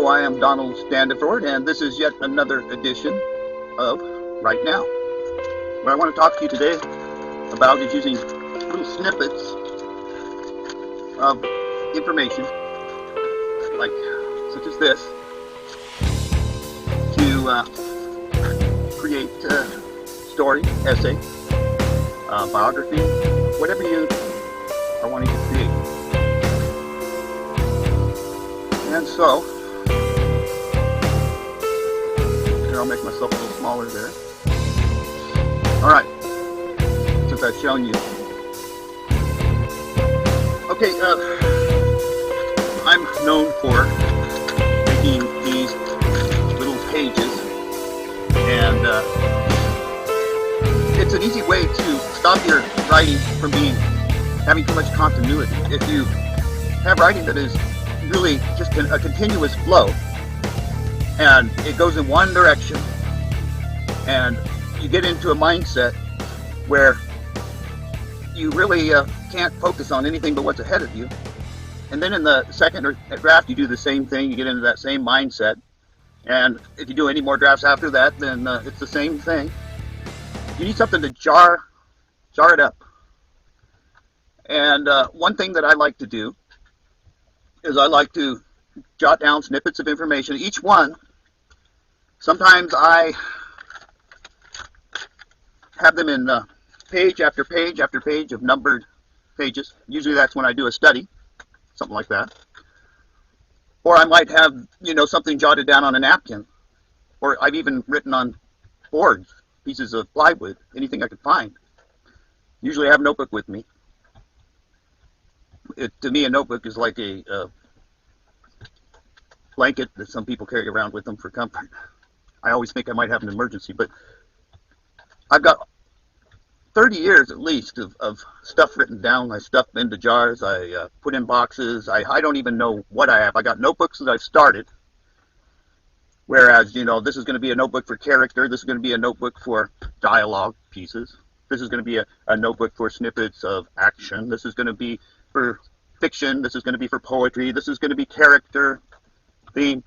Hello, I am Donald Standiford, and this is yet another edition of Right Now. What I want to talk to you today about is using little snippets of information, like such as this, to create a story, essay, biography, whatever you are wanting to create. And so, here I'll make myself a little smaller there. Alright, since I've shown you. Okay, I'm known for making these little pages, and it's an easy way to stop your writing from having too much continuity. If you have writing that is really just a continuous flow, and it goes in one direction, and you get into a mindset where you really can't focus on anything but what's ahead of you, and then in the second draft you do the same thing, you get into that same mindset, and if you do any more drafts after that, then it's the same thing. You need something to jar it up. And one thing that I like to do is I like to jot down snippets of information. Each one, sometimes I have them in page after page after page of numbered pages. Usually that's when I do a study, something like that. Or I might have, something jotted down on a napkin. Or I've even written on boards, pieces of plywood, anything I could find. Usually I have a notebook with me. To me, a notebook is like a blanket that some people carry around with them for comfort. I always think I might have an emergency, but I've got 30 years at least of stuff written down. I stuff into jars, I put in boxes. I don't even know what I have. I got notebooks that I've started, whereas, this is going to be a notebook for character, this is going to be a notebook for dialogue pieces, this is going to be a notebook for snippets of action, this is going to be for fiction, this is going to be for poetry, this is going to be character, theme.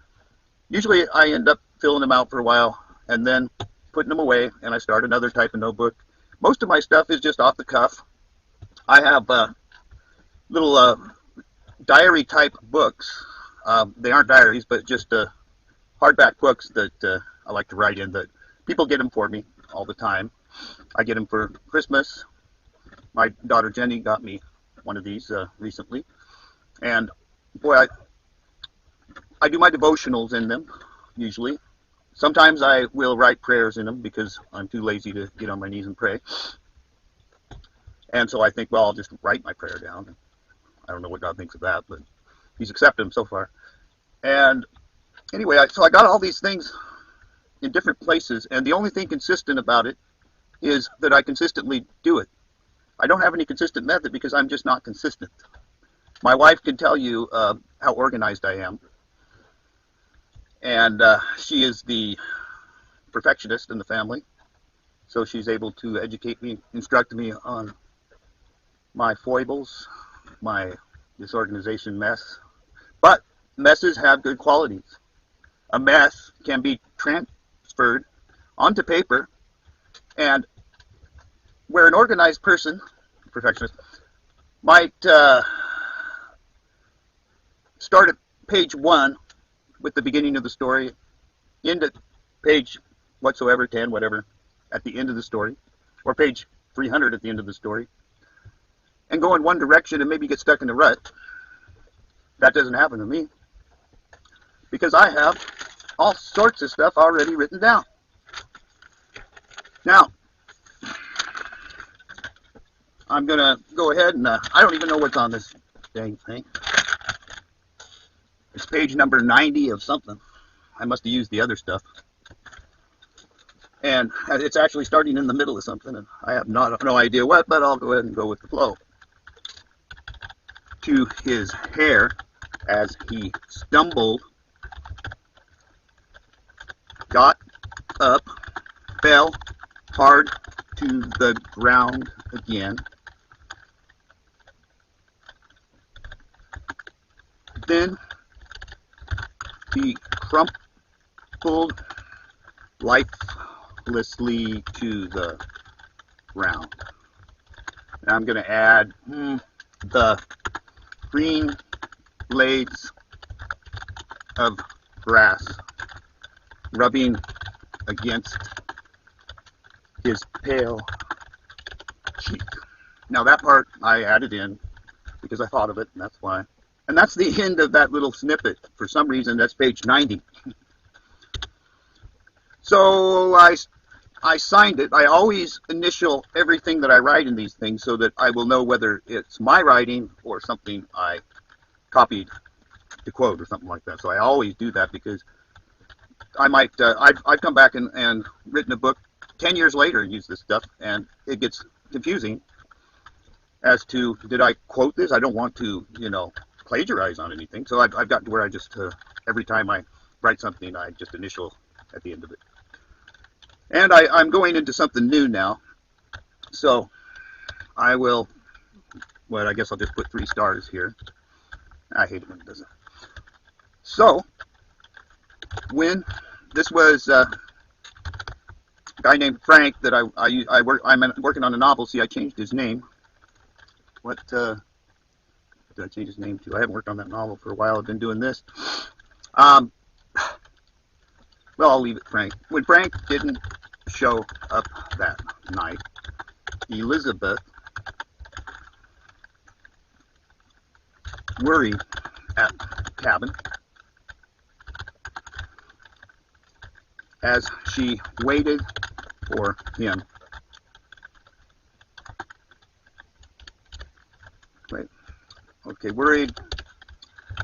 Usually I end up filling them out for a while and then putting them away, and I start another type of notebook. Most of my stuff is just off the cuff. I have little diary type books. They aren't diaries, but just hardback books that I like to write in. That people get them for me all the time. I get them for Christmas. My daughter Jenny got me one of these recently, and boy, I do my devotionals in them usually. Sometimes I will write prayers in them because I'm too lazy to get on my knees and pray, and so I think, well, I'll just write my prayer down. I don't know what God thinks of that, but He's accepted them so far. And anyway, so I got all these things in different places, and the only thing consistent about it is that I consistently do it. I don't have any consistent method because I'm just not consistent. My wife can tell you how organized I am, and she is the perfectionist in the family, so she's able to educate me, instruct me on my foibles, my disorganization mess. But messes have good qualities. A mess can be transferred onto paper, and where an organized person, perfectionist, might start at page 1 with the beginning of the story, end at page whatsoever, 10, whatever, at the end of the story, or page 300 at the end of the story, and go in one direction and maybe get stuck in a rut. That doesn't happen to me, because I have all sorts of stuff already written down. Now, I'm going to go ahead and, I don't even know what's on this dang thing. It's page number 90 of something. I must have used the other stuff. And it's actually starting in the middle of something, and I have no idea what, but I'll go ahead and go with the flow. To his hair, as he stumbled, got up, fell hard to the ground again, Then he crumpled lifelessly to the ground. And I'm going to add the green blades of grass rubbing against his pale cheek. Now that part I added in because I thought of it, and that's why. And that's the end of that little snippet. For some reason, that's page 90. So I signed it. I always initial everything that I write in these things so that I will know whether it's my writing or something I copied to quote or something like that. So I always do that because I might, I've come back and written a book 10 years later and used this stuff, and it gets confusing as to, did I quote this? I don't want to, plagiarize on anything. So I've gotten to where I just, every time I write something, I just initial at the end of it. And I'm going into something new now. So I will, well, I guess I'll just put 3 stars here. I hate it when it does that. So, when this was a guy named Frank that I'm working on a novel. See, I changed his name. What did I change his name to? I haven't worked on that novel for a while. I've been doing this. Well, I'll leave it Frank. When Frank didn't show up that night, Elizabeth worried at the cabin as she waited for him. Wait. Okay, worried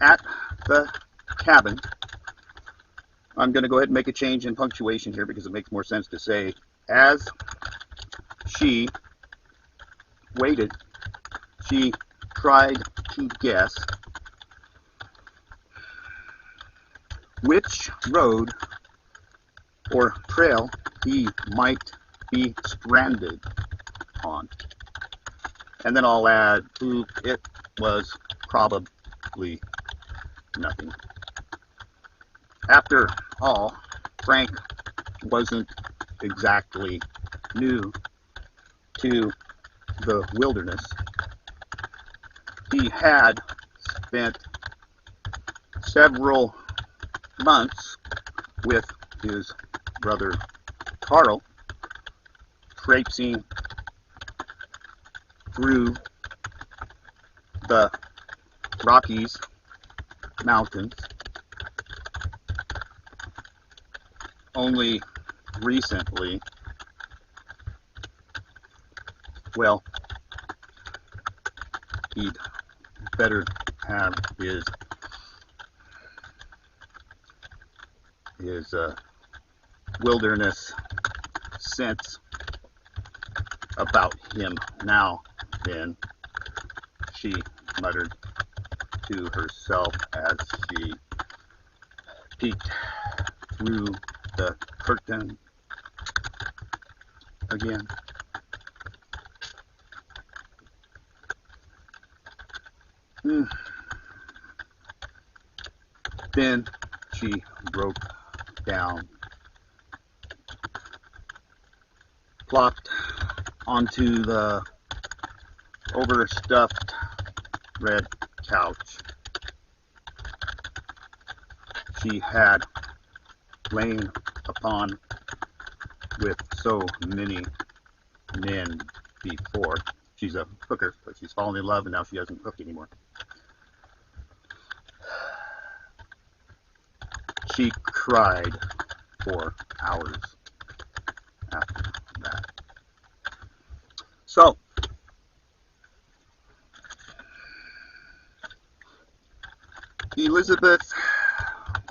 at the cabin. I'm going to go ahead and make a change in punctuation here because it makes more sense to say as she waited, she tried to guess which road or trail he might be stranded on. And then I'll add, it was probably nothing. After all, Frank wasn't exactly new to the wilderness. He had spent several months with his brother Carl traipsing through the Rockies mountains. Only recently, well, he'd better have his wilderness sense about him now then, she muttered to herself as she peeked through the curtain again. Then she broke down, plopped onto the overstuffed red couch she had lain upon with so many men before. She's a hooker, but she's fallen in love and now she doesn't hook anymore. She cried for hours after that. So, Elizabeth,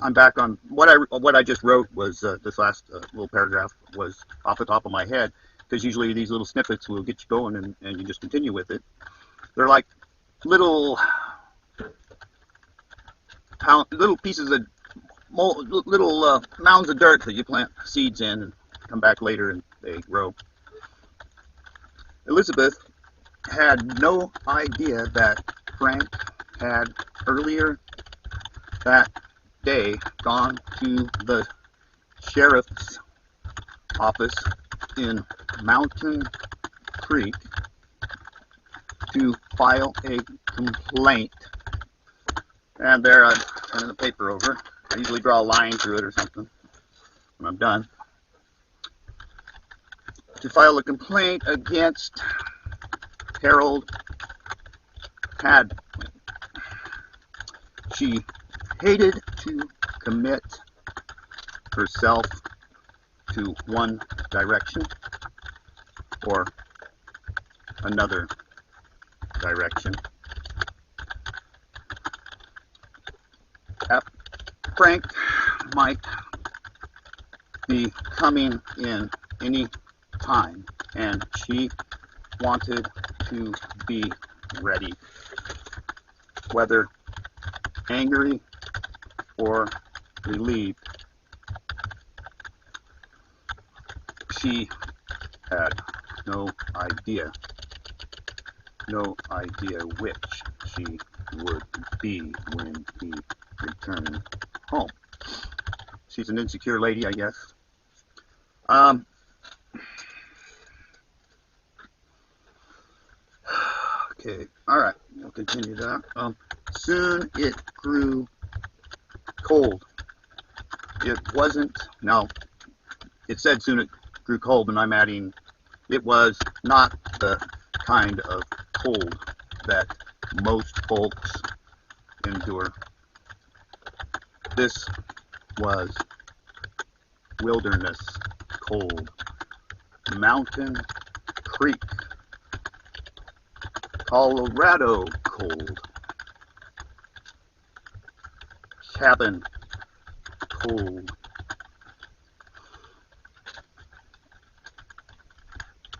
I'm back on what I just wrote was this last little paragraph was off the top of my head, because usually these little snippets will get you going and you just continue with it. They're like little pieces of little mounds of dirt that you plant seeds in and come back later and they grow. Elizabeth had no idea that Frank had earlier that day gone to the sheriff's office in Mountain Creek to file a complaint. And there I'm turning the paper over. I usually draw a line through it or something when I'm done. To file a complaint against Harold Hadwin. She hated to commit herself to one direction or another direction. Frank might be coming in any time, and she wanted to be ready, whether angry or relieved. She had no idea which she would be when he returned home. She's an insecure lady, I guess. Okay, alright, we'll continue that. Soon it grew cold. It wasn't, no, it said soon it grew cold, and I'm adding, it was not the kind of cold that most folks endure. This was wilderness cold. Mountain Creek, Colorado cold. Cabin cold.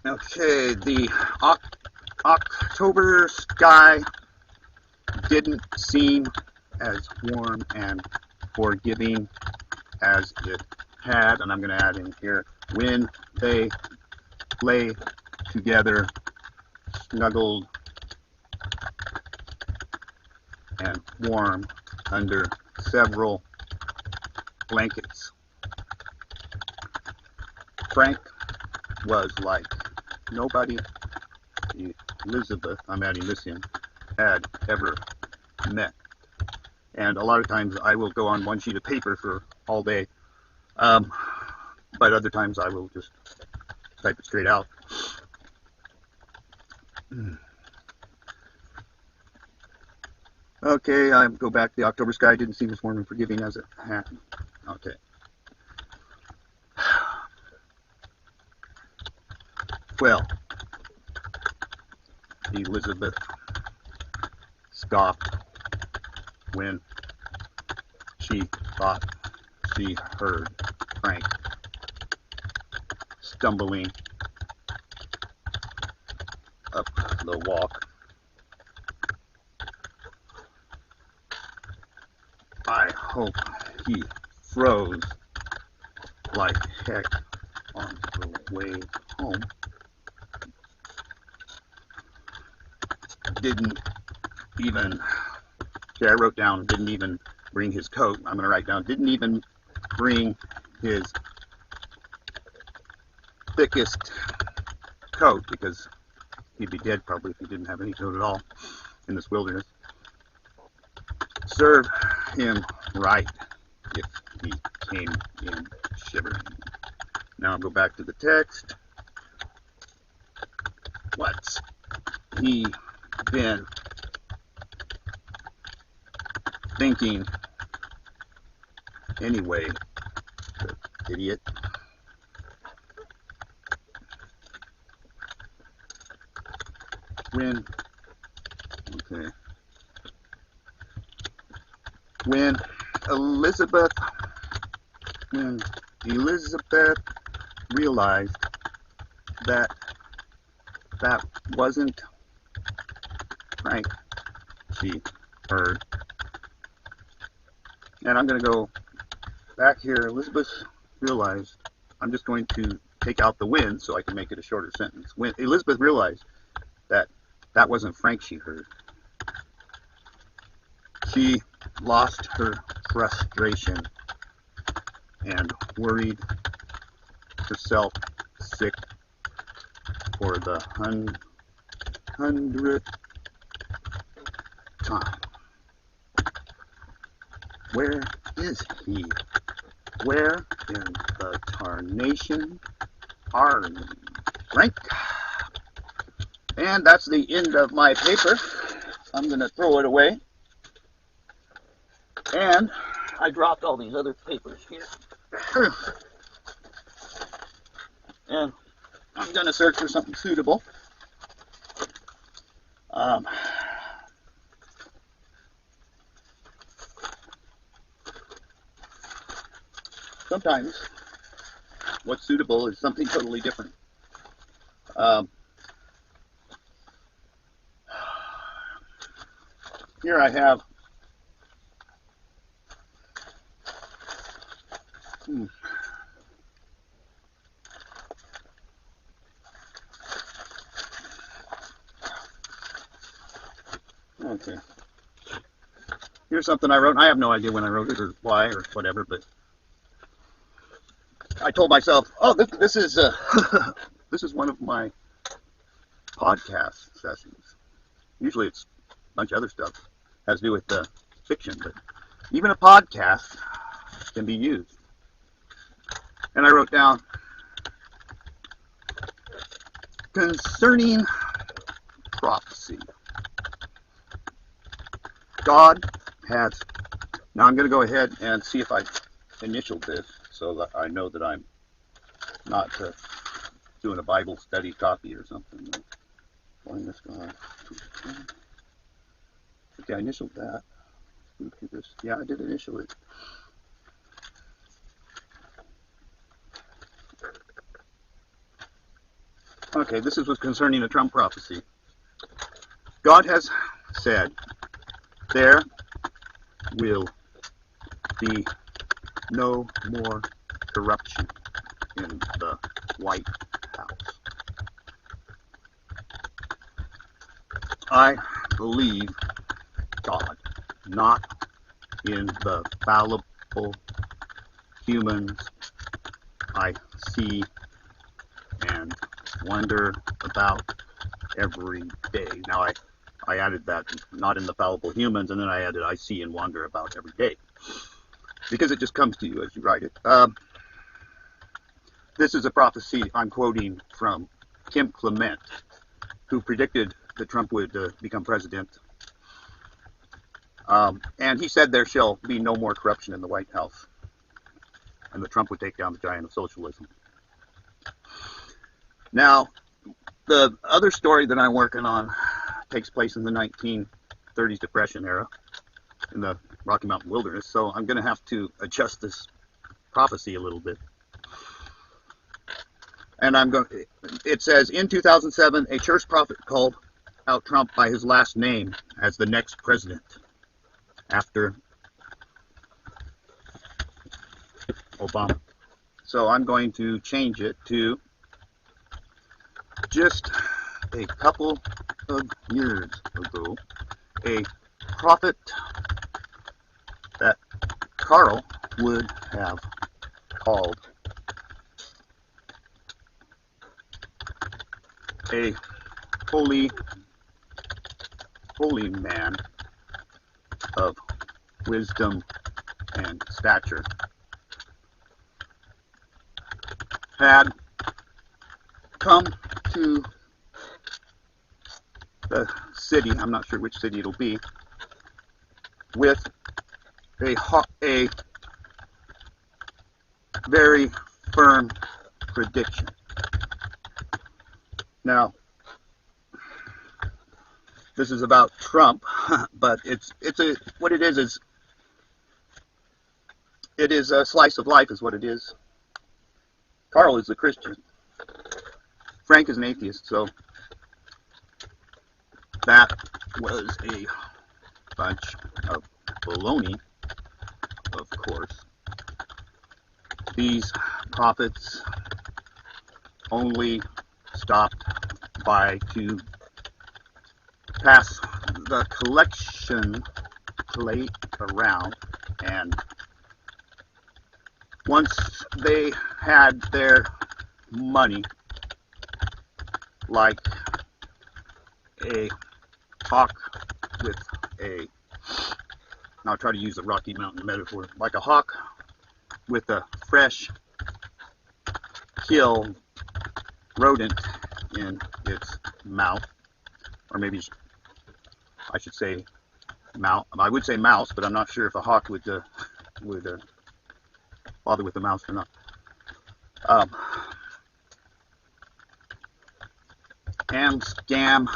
Okay, the October sky didn't seem as warm and forgiving as it had, and I'm going to add in here, when they lay together, snuggled and warm under several blankets. Frank was like nobody Elizabeth, I'm adding this in, had ever met. And a lot of times I will go on one sheet of paper for all day, but other times I will just type it straight out. Okay, I go back. The October sky didn't seem as warm and forgiving as it had. Okay. Well, Elizabeth scoffed when she thought she heard Frank stumbling up the walk. I hope he froze like heck on the way home. Didn't even, okay, I wrote down, didn't even bring his coat. I'm going to write down, didn't even bring his thickest coat, because he'd be dead probably if he didn't have any coat at all in this wilderness. Serve him right if he came in shivering. Now I'll go back to the text. What's he been thinking anyway, the idiot? When Elizabeth realized that that wasn't Frank she heard, and I'm going to go back here. Elizabeth realized, I'm just going to take out the when so I can make it a shorter sentence. When Elizabeth realized that that wasn't Frank she heard, she lost her frustration and worried herself sick for the 100th time. Where is he? Where in the tarnation are we? Right? And that's the end of my paper. I'm going to throw it away. And I dropped all these other papers here. And I'm going to search for something suitable. Sometimes what's suitable is something totally different. Here I have okay. Here's something I wrote. I have no idea when I wrote it or why or whatever, but I told myself, oh, this is this is one of my podcast sessions. Usually it's a bunch of other stuff has to do with fiction, but even a podcast can be used. And I wrote down concerning prophecy. God has, now I'm going to go ahead and see if I initialed this so that I know that I'm not doing a Bible study copy or something. Okay, I initialed that. Yeah, I did initial it. Okay, this is concerning a Trump prophecy. God has said, there will be no more corruption in the White House. I believe God, not in the fallible humans I see and wonder about every day. Now I added that, not in the fallible humans, and then I added I see and wonder about every day, because it just comes to you as you write it. This is a prophecy I'm quoting from Kim Clement, who predicted that Trump would become president. And he said there shall be no more corruption in the White House, and that Trump would take down the giant of socialism. Now, the other story that I'm working on takes place in the 1930s Depression era in the Rocky Mountain wilderness, so I'm going to have to adjust this prophecy a little bit. And it says, in 2007, a church prophet called out Trump by his last name as the next president after Obama. So I'm going to change it to just a couple of years ago, a prophet that Carl would have called a holy man of wisdom and stature, had come to the city, I'm not sure which city it'll be, with a very firm prediction. Now, this is about Trump, but what it is it is a slice of life is what it is. Carl is a Christian. Frank is an atheist, so that was a bunch of baloney, of course. These prophets only stopped by to pass the collection plate around And once they had their money, like a hawk with a, I'll try to use the Rocky Mountain metaphor, like a hawk with a fresh kill rodent in its mouth, or maybe I should say mouse. I would say mouse, but I'm not sure if a hawk would bother with the mouse or not. And scam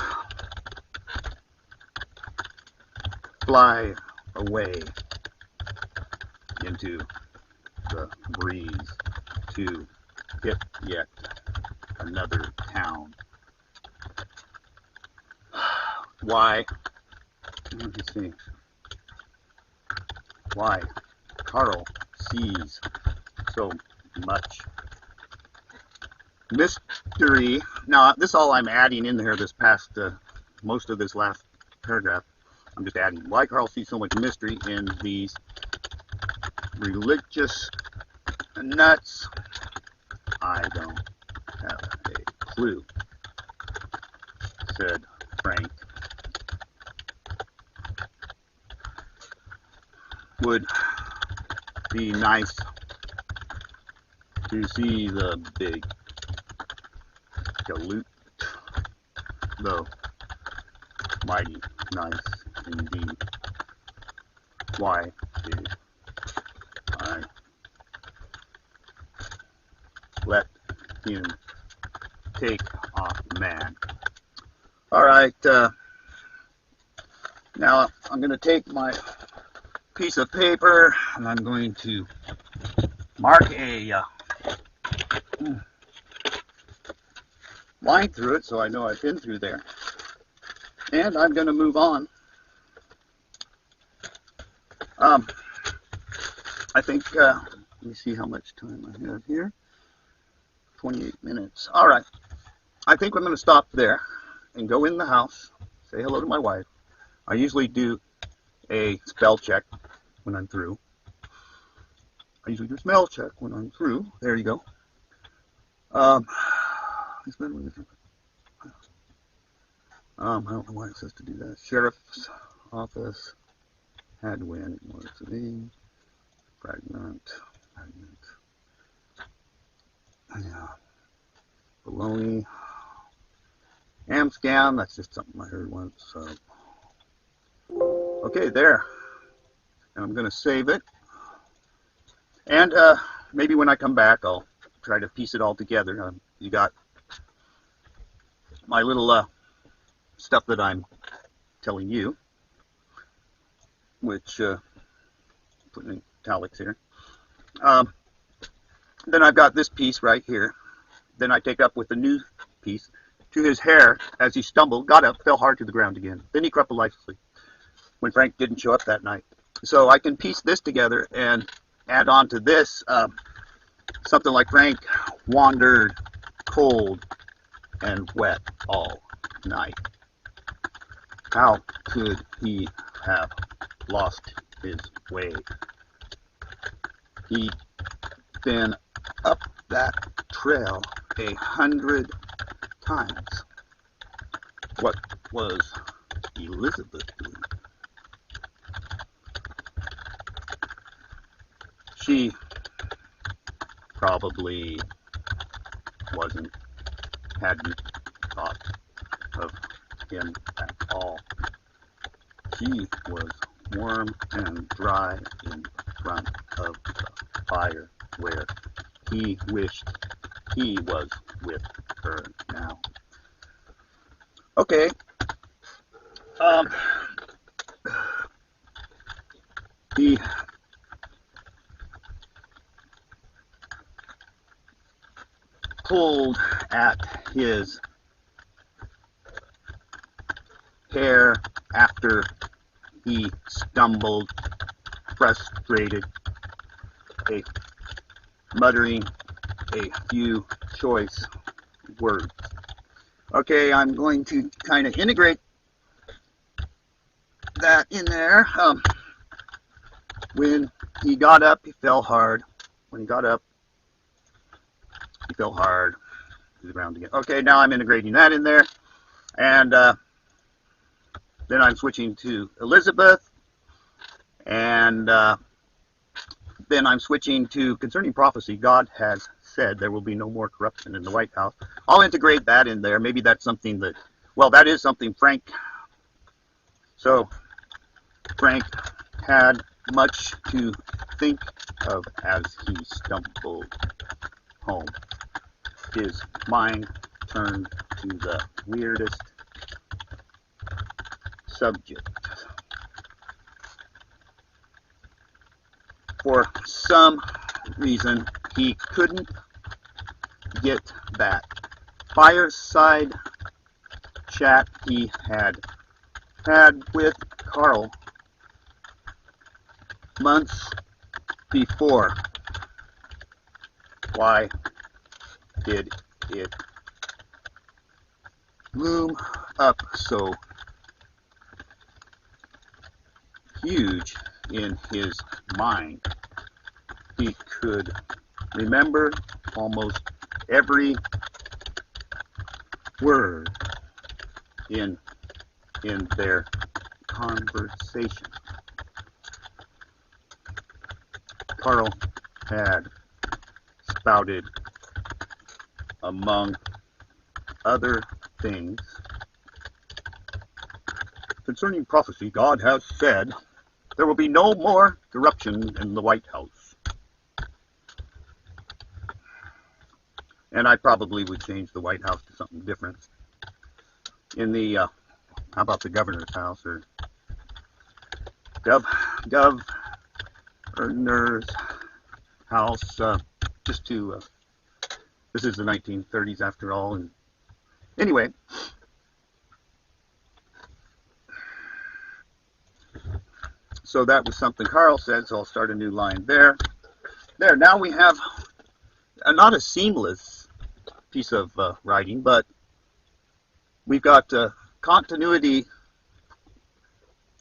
fly away into the breeze to hit yet another town. Why? Let me see. Why Carl sees so much mystery. Now, this all I'm adding in there, this past, most of this last paragraph, I'm just adding. Why Carl sees so much mystery in these religious nuts, I don't have a clue, said Frank. Would be nice to see the big galoot, though mighty nice indeed. Why did I let him take off, man? All right, now I'm going to take my piece of paper and I'm going to mark a line through it so I know I've been through there. And I'm going to move on. I think, let me see how much time I have here. 28 minutes. All right. I think I'm going to stop there and go in the house, say hello to my wife. I usually do a spell check when I'm through. I usually do a smell check when I'm through. There you go. I don't know why it says to do that. Sheriff's office, Hadwin, what is it mean? Fragment. Yeah. Baloney. Scam, that's just something I heard once. So. Okay, there. And I'm going to save it. And maybe when I come back, I'll try to piece it all together. You got my little stuff that I'm telling you, which putting in italics here. Then I've got this piece right here. Then I take up with the new piece. To his hair, as he stumbled, got up, fell hard to the ground again. Then he crept lifelessly when Frank didn't show up that night. So I can piece this together and add on to this something like Frank wandered cold and wet all night. How could he have lost his way? He'd been up that trail 100 times. What was Elizabeth doing? She probably hadn't thought of him at all. She was warm and dry in front of the fire where he wished he was with her now. Okay. He pulled at his hair after he stumbled, frustrated, muttering a few choice words. Okay, I'm going to kind of integrate that in there. When he got up, he fell hard. When he got up, he fell hard to the ground again. Okay, now I'm integrating that in there. And then I'm switching to Elizabeth. And then I'm switching to concerning prophecy. God has said there will be no more corruption in the White House. I'll integrate that in there. Maybe that's something that, well, that is something Frank. So Frank had much to think of as he stumbled home. His mind turned to the weirdest subject. For some reason, he couldn't get that fireside chat he had with Carl months before. Why did it loom up so huge in his mind? He could remember almost every word in their conversation. Carl had spouted, among other things, concerning prophecy. God has said there will be no more corruption in the White House. And I probably would change the White House to something different. In the, how about the governor's house, or governor's house, just to, this is the 1930s after all, and anyway. So that was something Carl said, so I'll start a new line there. There, now we have not a seamless piece of writing, but we've got continuity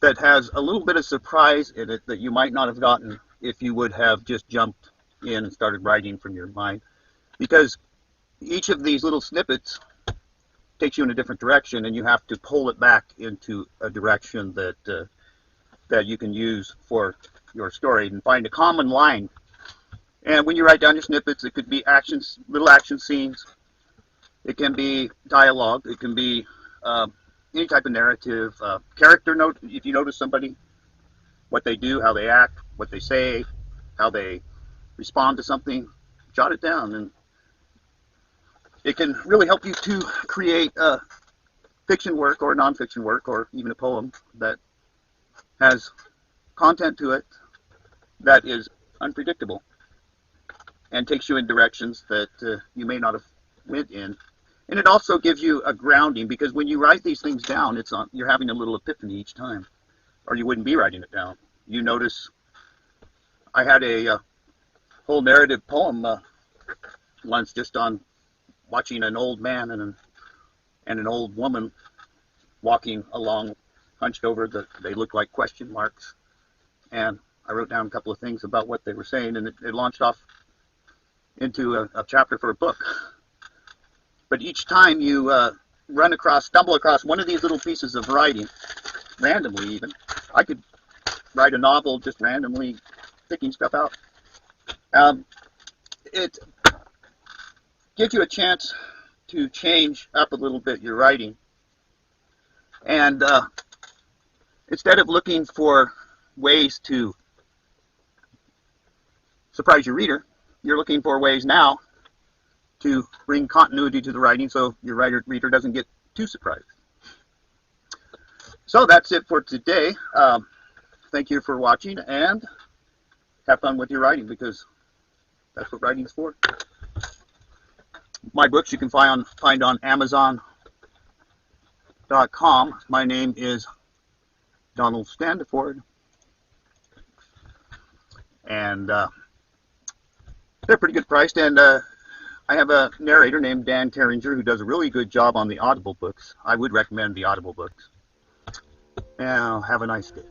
that has a little bit of surprise in it that you might not have gotten if you would have just jumped in and started writing from your mind. Because each of these little snippets takes you in a different direction, and you have to pull it back into a direction that that you can use for your story and find a common line. And when you write down your snippets, it could be actions, little action scenes. It can be dialogue. It can be any type of narrative. Character note, if you notice somebody, what they do, how they act, what they say, how they respond to something, jot it down. And it can really help you to create fiction work or nonfiction work or even a poem that has content to it that is unpredictable and takes you in directions that you may not have went in. And it also gives you a grounding, because when you write these things down, you're having a little epiphany each time, or you wouldn't be writing it down. You notice I had a whole narrative poem once just on watching an old man and an old woman walking along, hunched over. They looked like question marks, and I wrote down a couple of things about what they were saying, and it launched off into a chapter for a book. But each time you stumble across one of these little pieces of writing, randomly even, I could write a novel just randomly picking stuff out. It gives you a chance to change up a little bit your writing. And instead of looking for ways to surprise your reader, you're looking for ways now to bring continuity to the writing so your reader doesn't get too surprised. So that's it for today. Thank you for watching, and have fun with your writing, because that's what writing is for. My books you can find on Amazon.com. My name is Donald Standiford, and they're pretty good priced. And I have a narrator named Dan Carringer who does a really good job on the Audible books. I would recommend the Audible books. Now, have a nice day.